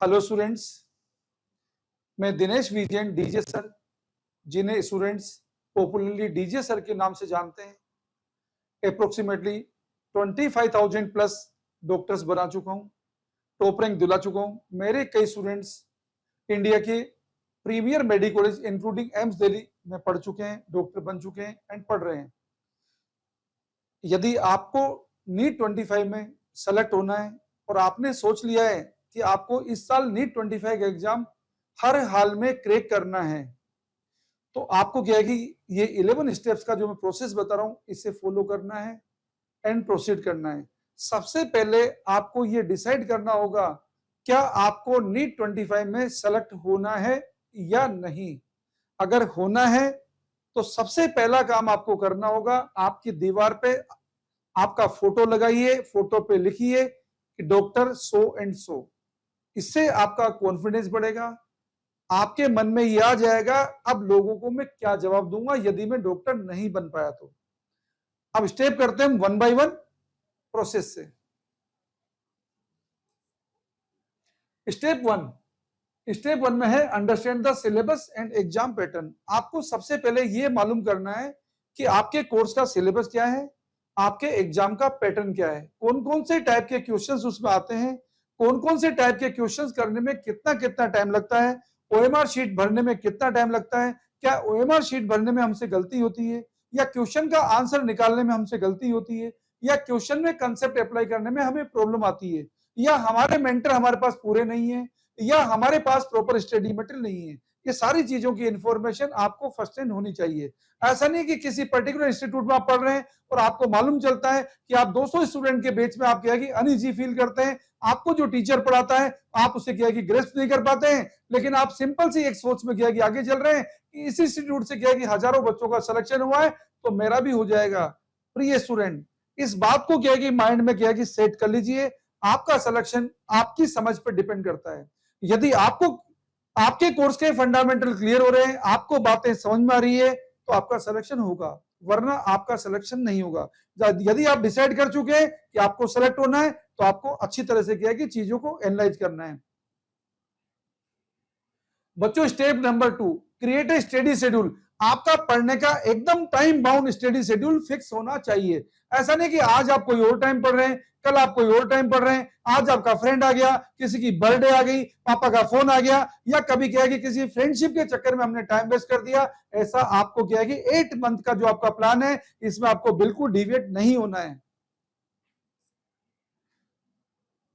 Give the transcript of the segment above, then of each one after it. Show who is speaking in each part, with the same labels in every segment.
Speaker 1: Hello students, मैं Dinesh Vijayan DJ sir, जिन्हें students popularly DJ sir के नाम से जानते हैं। अप्रोक्सीमेटली 25,000 प्लस डॉक्टर्स बना चुका हूं, टॉप रैंक दिला चुका हूं। मेरे कई स्टूडेंट्स इंडिया के premier medical college including AIIMS Delhi में पढ़ चुके हैं, डॉक्टर बन चुके हैं एंड पढ़ रहे हैं। यदि आपको नीट 25 में सेलेक्ट होना है और आपने सोच लिया है कि आपको इस साल नीट 25 का एग्जाम हर हाल में क्रैक करना है, तो आपको क्या है कि ये 11 स्टेप्स का जो मैं प्रोसेस बता रहा हूं, इसे फॉलो करना है एंड प्रोसीड करना है। सबसे पहले आपको ये डिसाइड करना होगा क्या आपको नीट 25 में सेलेक्ट होना है या नहीं। अगर होना है तो सबसे पहला काम आपको करना होगा, आपकी दीवार पे आपका फोटो लगाइए, फोटो पे लिखिए कि डॉक्टर सो एंड सो। इससे आपका कॉन्फिडेंस बढ़ेगा, आपके मन में यह आ जाएगा अब लोगों को मैं क्या जवाब दूंगा यदि मैं डॉक्टर नहीं बन पाया तो। अब स्टेप करते हैं वन बाय वन प्रोसेस से। स्टेप वन में है understand the syllabus and exam pattern. आपको सबसे पहले यह मालूम करना है कि आपके कोर्स का सिलेबस क्या है, आपके एग्जाम का पैटर्न क्या है, कौन कौन से टाइप के क्वेश्चंस उसमें आते हैं, कौन कौन से टाइप के क्वेश्चंस करने में कितना कितना टाइम लगता है, ओएमआर शीट भरने में कितना टाइम लगता है, क्या ओएमआर शीट भरने में हमसे गलती होती है, या क्वेश्चन का आंसर निकालने में हमसे गलती होती है, या क्वेश्चन में कंसेप्ट अप्लाई करने में हमें प्रॉब्लम आती है, या हमारे मेंटर हमारे पास पूरे नहीं है, या हमारे पास प्रॉपर स्टडी मटेरियल नहीं है। ये सारी चीजों की इंफॉर्मेशन आपको फर्स्ट हैंड होनी चाहिए। ऐसा नहीं कि किसी पर्टिकुलर इंस्टीट्यूट में आप पढ़ रहे हैं और आपको मालूम चलता है कि आप 200 स्टूडेंट के बीच में आप क्या है कि अनईजी फील करते हैं, आपको जो टीचर पढ़ाता है आप उसे क्या है कि ग्रेस्प नहीं कर पाते हैं, लेकिन आप सिंपल सी एक सोच में क्या है कि आगे चल रहे हैं कि इस इंस्टीट्यूट से क्या है कि हजारों बच्चों का सिलेक्शन हुआ है तो मेरा भी हो जाएगा। प्रिय स्टूडेंट, इस बात को क्या है कि माइंड में क्या है कि सेट कर लीजिए, आपका सिलेक्शन आपकी समझ पर डिपेंड करता है। यदि आपको आपके कोर्स के फंडामेंटल क्लियर हो रहे हैं, आपको बातें समझ में आ रही है तो आपका सिलेक्शन होगा, वरना आपका सिलेक्शन नहीं होगा। यदि आप डिसाइड कर चुके हैं कि आपको सिलेक्ट होना है तो आपको अच्छी तरह से क्या है कि चीजों को एनालाइज करना है। बच्चों, step number 2, create a study schedule. आपका पढ़ने का एकदम time bound study schedule fix होना चाहिए। ऐसा नहीं कि आज आप कोई और टाइम पढ़ रहे हैं, कल आप कोई और टाइम पढ़ रहे हैं, आज आपका फ्रेंड आ गया, किसी की बर्थडे आ गई, पापा का फोन आ गया, या कभी क्या है कि किसी फ्रेंडशिप के चक्कर में हमने टाइम वेस्ट कर दिया। ऐसा आपको क्या है कि 8 मंथ का जो आपका प्लान है इसमें आपको बिल्कुल डिविएट नहीं होना है।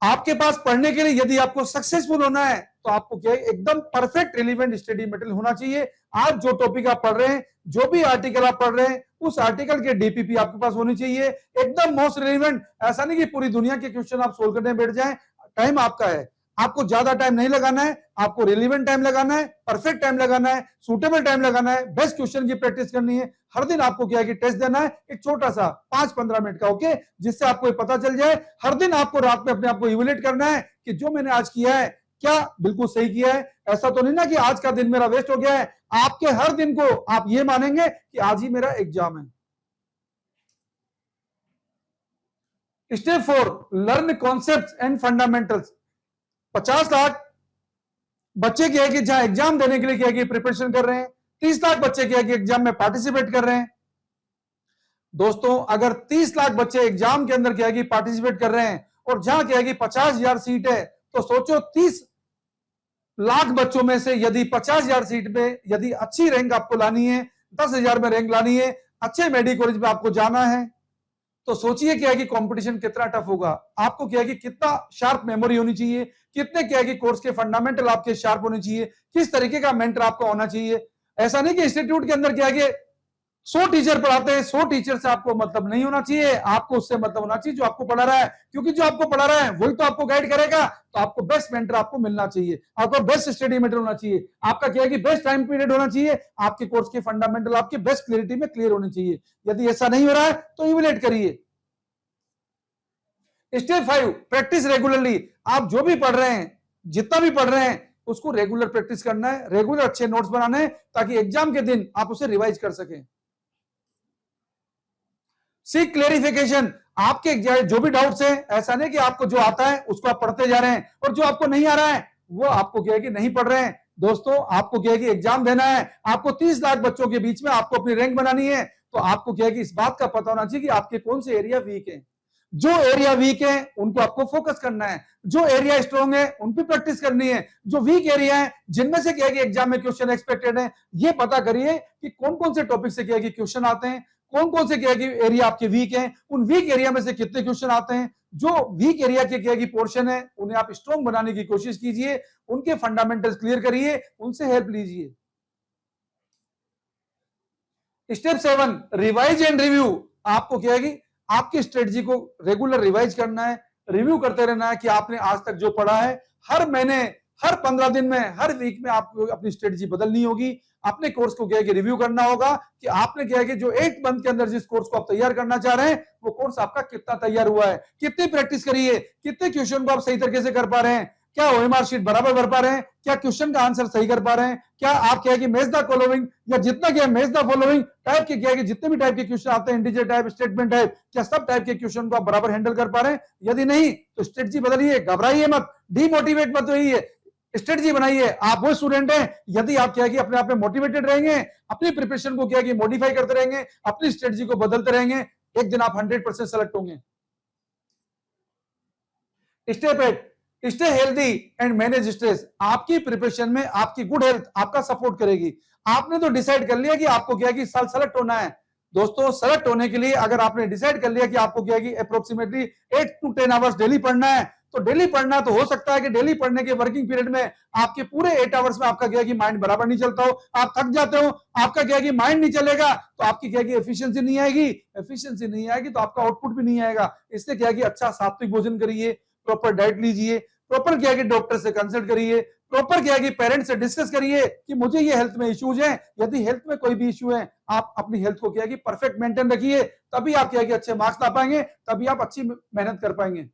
Speaker 1: आपके पास पढ़ने के लिए यदि आपको सक्सेसफुल होना है तो आपको क्या है एकदम परफेक्ट रिलेवेंट स्टडी मटेरियल होना चाहिए। आज जो टॉपिक आप पढ़ रहे हैं, जो भी आर्टिकल आप पढ़ रहे हैं, उस आर्टिकल के डीपीपी आपके पास होनी चाहिए, एकदम मोस्ट रिलेवेंट। ऐसा नहीं कि पूरी दुनिया के क्वेश्चन आप सोल्व करने बैठ जाएं। टाइम आपका है, आपको ज्यादा टाइम नहीं लगाना है, आपको रिलेवेंट टाइम लगाना है, परफेक्ट टाइम लगाना है, सूटेबल टाइम लगाना है, बेस्ट क्वेश्चन की प्रैक्टिस करनी है। हर दिन आपको क्या है कि टेस्ट देना है, एक छोटा सा 5-15 मिनट का, ओके, जिससे आपको पता चल जाए। हर दिन आपको रात में अपने आप को इवैल्यूएट करना है कि जो मैंने आज किया है क्या बिल्कुल सही किया है। ऐसा तो नहीं ना कि आज का दिन मेरा वेस्ट हो गया है। आपके हर दिन को आप ये मानेंगे कि आज ही मेरा एग्जाम है। Step 4, learn concepts and fundamentals. 50 lakh बच्चे क्या है कि जहां एग्जाम देने के लिए क्या है कि प्रिपरेशन कर रहे हैं, 30 लाख बच्चे क्या है कि एग्जाम में पार्टिसिपेट कर रहे हैं। दोस्तों, अगर 30 लाख बच्चे एग्जाम के अंदर क्या है कि पार्टिसिपेट कर रहे हैं और जहां क्या है कि 50,000 सीट है, तो सोचो 30 लाख बच्चों में से यदि 50,000 सीट में यदि अच्छी रैंक आपको लानी है, 10,000 में रैंक लानी है, अच्छे मेडिकल कॉलेज में आपको जाना है, तो सोचिए क्या है कि कंपटीशन कितना टफ होगा। आपको क्या है कि कितना शार्प मेमोरी होनी चाहिए, कितने क्या है कि कोर्स के फंडामेंटल आपके शार्प होने चाहिए, किस तरीके का मेंटर आपको होना चाहिए। ऐसा नहीं कि इंस्टीट्यूट के अंदर क्या है कि 100 टीचर पढ़ाते हैं, 100 टीचर से आपको मतलब नहीं होना चाहिए, आपको उससे मतलब होना चाहिए जो आपको पढ़ा रहा है, क्योंकि जो आपको पढ़ा रहा है वही तो आपको गाइड करेगा। तो आपको बेस्ट मेंटर आपको मिलना चाहिए, आपको बेस्ट स्टडी मटेरियल होना चाहिए, आपका क्या है कि बेस्ट टाइम पीरियड होना चाहिए, आपके कोर्स के फंडामेंटल आपके बेस्ट क्लियरिटी में क्लियर होने चाहिए। यदि ऐसा नहीं हो रहा है तो इवैल्यूएट करिए। Step 5, practice regularly. आप जो भी पढ़ रहे हैं, जितना भी पढ़ रहे हैं, उसको रेगुलर प्रैक्टिस करना है, रेगुलर अच्छे नोट्स बनाने हैं ताकि एग्जाम के दिन आप उसे रिवाइज कर सकें। Seek clarification. आपके जो भी डाउट्स हैं, ऐसा नहीं कि आपको जो आता है उसको आप पढ़ते जा रहे हैं और जो आपको नहीं आ रहा है वो आपको क्या है कि नहीं पढ़ रहे हैं। दोस्तों आपको क्या है कि एग्जाम देना है, आपको 30 लाख बच्चों के बीच में आपको अपनी रैंक बनानी है, तो आपको क्या है कि इस बात का पता होना चाहिए कि आपके कौन से एरिया वीक है। जो एरिया वीक है उनको आपको फोकस करना है, जो एरिया स्ट्रॉन्ग है उन पर प्रैक्टिस करनी है। जो वीक एरिया है जिनमें से क्या है कि एग्जाम में क्वेश्चन एक्सपेक्टेड है, ये पता करिए कि कौन कौन से टॉपिक से क्या है कि क्वेश्चन आते हैं, कौन कौन से क्या है कि एरिया आपके वीक हैं, उन वीक एरिया में से कितने क्वेश्चन आते हैं। जो वीक एरिया के क्या है कि पोर्शन है उन्हें आप स्ट्रॉन्ग बनाने की कोशिश कीजिए, उनके फंडामेंटल्स क्लियर करिए, उनसे हेल्प लीजिए। Step 7 revise and review. आपको क्या है कि आपकी स्ट्रेटजी को रेगुलर रिवाइज करना है, रिव्यू करते रहना है कि आपने आज तक जो पढ़ा है, हर महीने, हर 15 दिन में, हर वीक में आपको अपनी स्ट्रेटजी बदलनी होगी। अपने कोर्स को क्या है कि रिव्यू करना होगा कि आपने क्या है कि जो 1 मंथ के अंदर जिस कोर्स को आप तैयार करना चाह रहे हैं वो कोर्स आपका कितना तैयार हुआ है, कितनी प्रैक्टिस करी है, कितने क्वेश्चन को आप सही तरीके से कर पा रहे हैं, क्या ओएमआर शीट बराबर भर पा रहे हैं, क्या क्वेश्चन का आंसर सही कर पा रहे हैं, क्या आप क्या है कि मैच द फॉलोइंग या जितना क्या मैच द फॉलोइंग टाइप के क्या है कि जितने भी टाइप के क्वेश्चन आते हैं, इंटीजर टाइप, स्टेटमेंट टाइप, क्या सब टाइप के क्वेश्चन को आप बराबर हैंडल कर पा रहे हैं। यदि नहीं तो स्ट्रेटजी बदलिए, घबराइए मत, डीमोटिवेट मत होइए, स्ट्रेटजी बनाइए। आप वो स्टूडेंट हैं, यदि आप क्या है कि अपने आप में मोटिवेटेड रहेंगे, अपनी प्रिपरेशन को क्या है कि मॉडिफाई करते रहेंगे, अपनी स्ट्रेटजी को बदलते रहेंगे, एक दिन आप 100% सेलेक्ट होंगे। Step 8 stay healthy and manage stress. आपकी प्रिपरेशन में आपकी गुड हेल्थ आपका सपोर्ट करेगी। आपने तो डिसाइड कर लिया कि आपको क्या है कि इस साल सेलेक्ट होना है। दोस्तों सेलेक्ट होने के लिए अगर आपने डिसाइड कर लिया कि आपको क्या है कि अप्रोक्सीमेटली 8 to 10 आवर्स डेली पढ़ना है, तो डेली पढ़ना तो हो सकता है कि डेली पढ़ने के वर्किंग पीरियड में आपके पूरे 8 आवर्स में आपका क्या है कि माइंड बराबर नहीं चलता हो, आप थक जाते हो, आपका क्या है कि माइंड नहीं चलेगा, तो आपकी क्या है कि एफिशिएंसी नहीं आएगी, एफिशिएंसी नहीं आएगी तो आपका आउटपुट भी नहीं आएगा। इसलिए क्या है कि अच्छा सात्विक भोजन करिए, प्रॉपर डाइट लीजिए, प्रॉपर क्या है कि डॉक्टर से कंसल्ट करिए, प्रॉपर क्या है कि पेरेंट्स से डिस्कस करिए कि मुझे ये हेल्थ में इश्यूज हैं। यदि हेल्थ में कोई भी इश्यू है, आप अपनी हेल्थ को क्या है कि परफेक्ट मेंटेन रखिए, तभी आप क्या है कि अच्छे मार्क्स ला पाएंगे, तभी आप अच्छी मेहनत कर पाएंगे।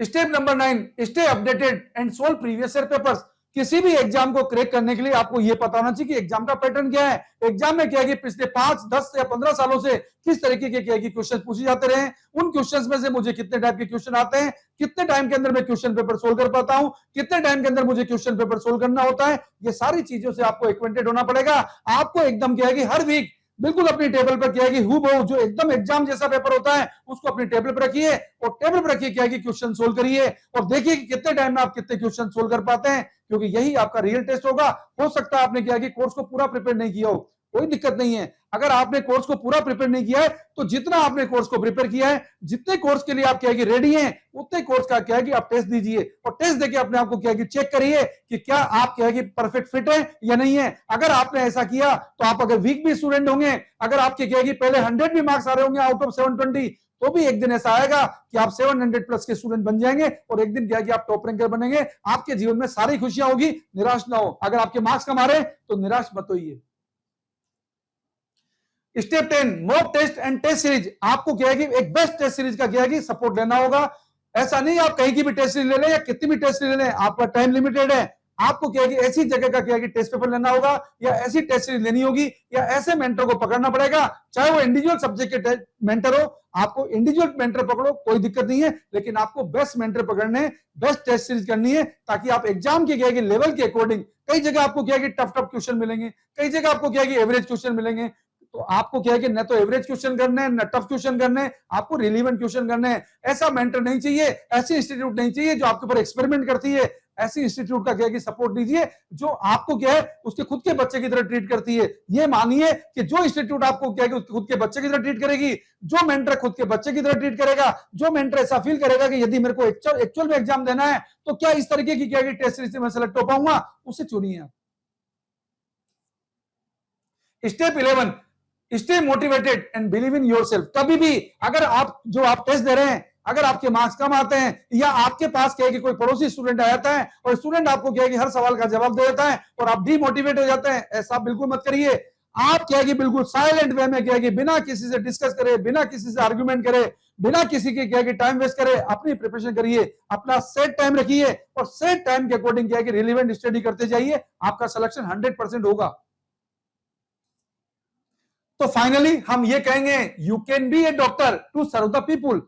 Speaker 1: Step number 9 stay updated and solve previous year papers. किसी भी एग्जाम को क्रैक करने के लिए आपको यह पता होना चाहिए कि एग्जाम का पैटर्न क्या है, एग्जाम में क्या है कि पिछले 5, 10 या 15 सालों से किस तरीके के क्या है कि क्वेश्चन पूछे जाते रहे, उन क्वेश्चंस में से मुझे कितने टाइप के क्वेश्चन आते हैं, कितने टाइम के अंदर मैं क्वेश्चन पेपर सोल्व कर पाता हूं, कितने टाइम के अंदर मुझे क्वेश्चन पेपर सोल्व करना होता है। ये सारी चीजों से आपको एक्वेंटेड होना पड़ेगा। आपको एकदम क्या है कि हर वीक बिल्कुल अपनी टेबल पर क्या है कि हूबहू जो एकदम एग्जाम जैसा पेपर होता है उसको अपनी टेबल पर रखिए, और टेबल पर रखिए क्या है कि क्वेश्चन सोल्व करिए, और देखिए कि कितने टाइम में आप कितने क्वेश्चन सोल्व कर पाते हैं, क्योंकि यही आपका रियल टेस्ट होगा। हो सकता है आपने क्या है कि कोर्स को पूरा प्रिपेयर नहीं किया हो, कोई दिक्कत नहीं है। अगर आपने कोर्स को पूरा प्रिपेयर नहीं किया है तो जितना आपने कोर्स को प्रिपेयर किया है, जितने कोर्स के लिए आप क्या है कि रेडी हैं, उतने कोर्स का क्या है कि आप टेस्ट दीजिए, और टेस्ट देके अपने आप को क्या है कि चेक करिए कि क्या आप क्या है कि परफेक्ट फिट है या नहीं है। अगर आपने ऐसा किया तो आप अगर वीक भी स्टूडेंट होंगे, अगर आपके क्या है कि पहले 100 भी मार्क्स आ रहे होंगे आउट ऑफ 720, तो भी एक दिन ऐसा आएगा कि आप 700 प्लस के स्टूडेंट बन जाएंगे, और एक दिन क्या है कि आप टॉप रैंकर बनेंगे। आपके जीवन में सारी खुशियां होगी, निराश ना हो। अगर आपके मार्क्स कम आ रहे हैं तो निराश मत होइए। Step 10 mock test and test series. आपको क्या है कि एक बेस्ट टेस्ट सीरीज का क्या है कि सपोर्ट लेना होगा। ऐसा नहीं आप कहीं की भी टेस्ट सीरीज ले लें या कितनी भी टेस्ट सीरीज ले लें, आपका टाइम लिमिटेड है। आपको क्या है कि ऐसी जगह का क्या है कि टेस्ट पेपर लेना होगा, या ऐसी टेस्ट सीरीज लेनी होगी, या ऐसे मेंटर को पकड़ना पड़ेगा, चाहे वो इंडिविजुअल सब्जेक्ट के मेंटर हो। आपको इंडिविजुअल मेंटर पकड़ो, कोई दिक्कत नहीं है, लेकिन आपको बेस्ट मेंटर पकड़ने, बेस्ट टेस्ट सीरीज करनी है, ताकि आप एग्जाम के क्या है कि लेवल के अकॉर्डिंग, कई जगह आपको क्या है कि टफ टफ क्वेश्चन मिलेंगे, कई जगह आपको क्या है कि एवरेज क्वेश्चन मिलेंगे, तो आपको क्या है कि न तो एवरेज क्वेश्चन करने हैं, न टफ क्वेश्चन करने हैं, आपको रिलीवेंट क्वेश्चन करने हैं। ऐसा मेंटर नहीं चाहिए, ऐसी इंस्टीट्यूट नहीं चाहिए जो आपके ऊपर एक्सपेरिमेंट करती है। ऐसी इंस्टीट्यूट का क्या है कि सपोर्ट दीजिए जो आपको क्या है उसके खुद के बच्चे की तरह ट्रीट करती है। ये मानिए कि जो इंस्टीट्यूट आपको क्या है कि खुद के बच्चे की तरह ट्रीट करेगी, जो मेंटर खुद के बच्चे की तरह ट्रीट करेगा, जो मेंटर ऐसा फील करेगा कि यदि मेरे को एक्चुअल में एग्जाम देना है तो क्या इस तरीके की क्या है कि टेस्ट सीरीज से मैं सेलेक्ट हो पाऊंगा, उसे चुनिए आप। Step 11 stay motivated and believe in yourself. कभी भी अगर आप जो आप टेस्ट दे रहे हैं, अगर आपके मार्क्स कम आते हैं, या आपके पास क्या है कि कोई पड़ोसी स्टूडेंट आ जाता है और स्टूडेंट आपको क्या है कि हर सवाल का जवाब दे देता है और आप डीमोटिवेट हो जाते हैं, ऐसा बिल्कुल मत करिए। आप क्या है कि बिल्कुल साइलेंट वे में क्या है कि बिना किसी से डिस्कस करे, बिना किसी से आर्ग्यूमेंट करे, बिना किसी के क्या है कि टाइम वेस्ट करे, अपनी प्रिपरेशन करिए, अपना सेट टाइम रखिए, और सेट टाइम के अकॉर्डिंग क्या है कि रिलेवेंट स्टडी करते जाइए, आपका सिलेक्शन 100% होगा। तो फाइनली हम ये कहेंगे, you can be a doctor to serve the people.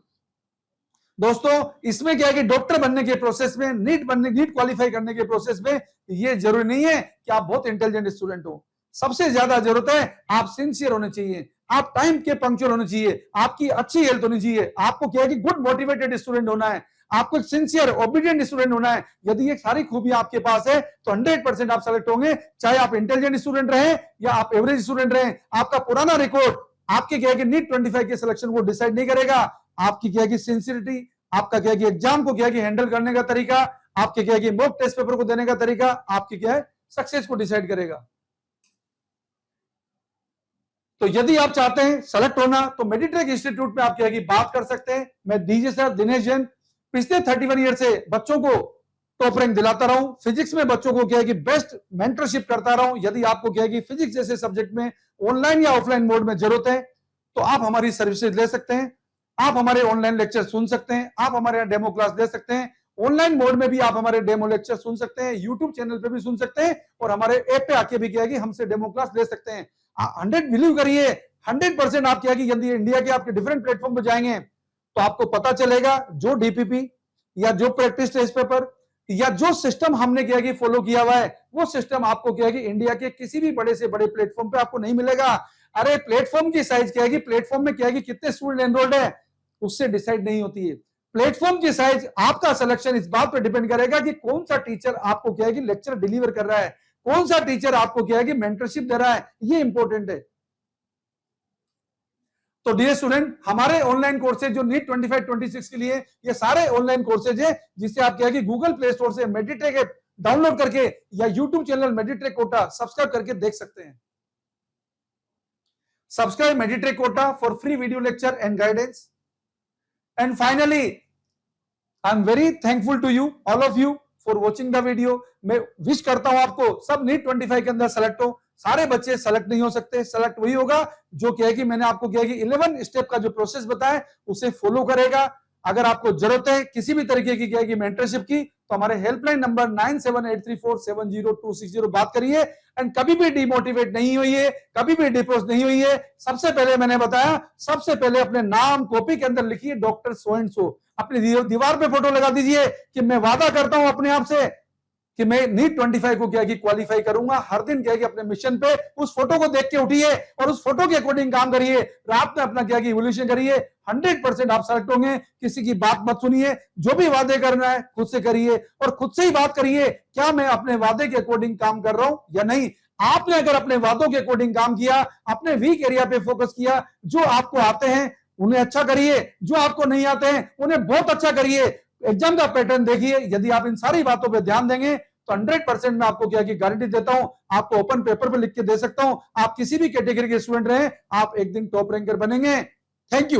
Speaker 1: दोस्तों इसमें क्या है कि डॉक्टर बनने के प्रोसेस में, नीट क्वालिफाई करने के प्रोसेस में ये जरूरी नहीं है कि आप बहुत इंटेलिजेंट स्टूडेंट हो। सबसे ज्यादा जरूरत है आप सिंसियर होने चाहिए, आप टाइम के पंक्चुअल होने चाहिए, आपकी अच्छी हेल्थ होनी चाहिए, आपको क्या है कि गुड मोटिवेटेड स्टूडेंट होना है, आपको एक सिंसियर ओबीडियंट स्टूडेंट होना है। यदि ये सारी खूबियां आपके पास है तो 100% आप सेलेक्ट होंगे, चाहे आप इंटेलिजेंट स्टूडेंट रहे या आप एवरेज स्टूडेंट रहे। आपका पुराना रिकॉर्ड आपके क्या है कि नीट 25 के सिलेक्शन को डिसाइड नहीं करेगा, आपकी क्या है कि सिंसियरिटी, आपका क्या है कि एग्जाम को क्या है कि हैंडल करने का तरीका, आपके क्या है कि मॉक टेस्ट पेपर को देने का तरीका, आपकी क्या है सक्सेस को डिसाइड करेगा। तो यदि आप चाहते हैं सेलेक्ट होना तो मेडिट्रेक इंस्टीट्यूट में आप क्या है कि बात कर सकते हैं। मैं डीजे सर दिनेश जैन पिछले 31 ईयर से बच्चों को टॉप रैंक दिलाता रहा हूं, फिजिक्स में बच्चों को क्या है कि बेस्ट मेंटरशिप करता रहा हूं। यदि आपको क्या है कि फिजिक्स जैसे सब्जेक्ट में ऑनलाइन या ऑफलाइन मोड में जरूरत है तो आप हमारी सर्विसेज ले सकते हैं, आप हमारे ऑनलाइन लेक्चर सुन सकते हैं, आप हमारे यहाँ डेमो क्लास दे सकते हैं। ऑनलाइन मोड में भी आप हमारे डेमो लेक्चर सुन सकते हैं, यूट्यूब चैनल पे भी सुन सकते हैं और हमारे ऐप पे आके भी क्या है कि हमसे डेमो क्लास ले सकते हैं। 100 बिलीव करिए, 100% आप क्या है कि यदि इंडिया के आपके डिफरेंट प्लेटफॉर्म पे जाएंगे तो आपको पता चलेगा जो डीपीपी या जो प्रैक्टिस टेस्ट पेपर या जो सिस्टम हमने क्या है कि फॉलो किया हुआ है वो सिस्टम आपको क्या है कि इंडिया के किसी भी बड़े से बड़े प्लेटफॉर्म पे आपको नहीं मिलेगा। अरे प्लेटफॉर्म की साइज क्या है कि प्लेटफॉर्म में क्या है कि कितने स्टूडेंट एनरोल्ड है उससे डिसाइड नहीं होती है। प्लेटफॉर्म की साइज, आपका सिलेक्शन इस बात पर डिपेंड करेगा कि कौन सा टीचर आपको क्या है कि लेक्चर डिलीवर कर रहा है, कौन सा टीचर आपको क्या है कि मेंटरशिप दे रहा है, ये इंपॉर्टेंट है। तो डियर स्टूडेंट, हमारे ऑनलाइन कोर्सेज जो नीट 25-26 के लिए, ये सारे ऑनलाइन कोर्सेज है जिससे आप क्या है कि गूगल प्ले स्टोर से मेडिट्रेक ऐप डाउनलोड करके या यूट्यूब चैनल मेडिट्रेक कोटा सब्सक्राइब करके देख सकते हैं। Subscribe Meditrek Quota for free video lecture and guidance. And finally, I'm very thankful to you, all of you, for watching the video. मैं wish करता हूं आपको सब नीट 25 के अंदर सेलेक्ट हो। सारे बच्चे सेलेक्ट नहीं हो सकते, सेलेक्ट वही होगा जो क्या है कि मैंने आपको क्या है कि 11 स्टेप का जो प्रोसेस बताया उसे फॉलो करेगा। अगर आपको जरूरत है किसी भी तरीके की क्या है कि मेंटरशिप की तो हमारे हेल्पलाइन नंबर 9783470260 बात करिए। एंड कभी भी डिमोटिवेट नहीं हुई है, कभी भी डिप्रेस नहीं हुई है। सबसे पहले मैंने बताया, सबसे पहले अपने नाम कॉपी के अंदर लिखिए डॉक्टर सो एंड सो, अपनी दीवार पे फोटो लगा दीजिए कि मैं वादा करता हूं अपने आप से कि मैं नीट 25 को क्या कि क्वालिफाई करूंगा। हर दिन क्या कि अपने मिशन पे उस फोटो को देख के उठिए और उस फोटो के अकॉर्डिंग काम करिए, रात में अपना क्या कि इवोल्यूशन करिए। 100% आप सेलेक्ट होंगे। किसी की बात मत सुनिए, जो भी वादे करना है खुद से करिए और खुद से ही बात करिए क्या मैं अपने वादे के अकॉर्डिंग काम कर रहा हूं या नहीं। आपने अगर अपने वादों के अकॉर्डिंग काम किया, अपने वीक एरिया पे फोकस किया, जो आपको आते हैं उन्हें अच्छा करिए, जो आपको नहीं आते हैं उन्हें बहुत अच्छा करिए। एग्जाम का पैटर्न देखिए, यदि आप इन सारी बातों पे ध्यान देंगे तो 100% मैं आपको क्या की गारंटी देता हूं, आपको ओपन पेपर पे लिख के दे सकता हूं। आप किसी भी कैटेगरी के स्टूडेंट रहे, आप एक दिन टॉप रैंकर बनेंगे। Thank you.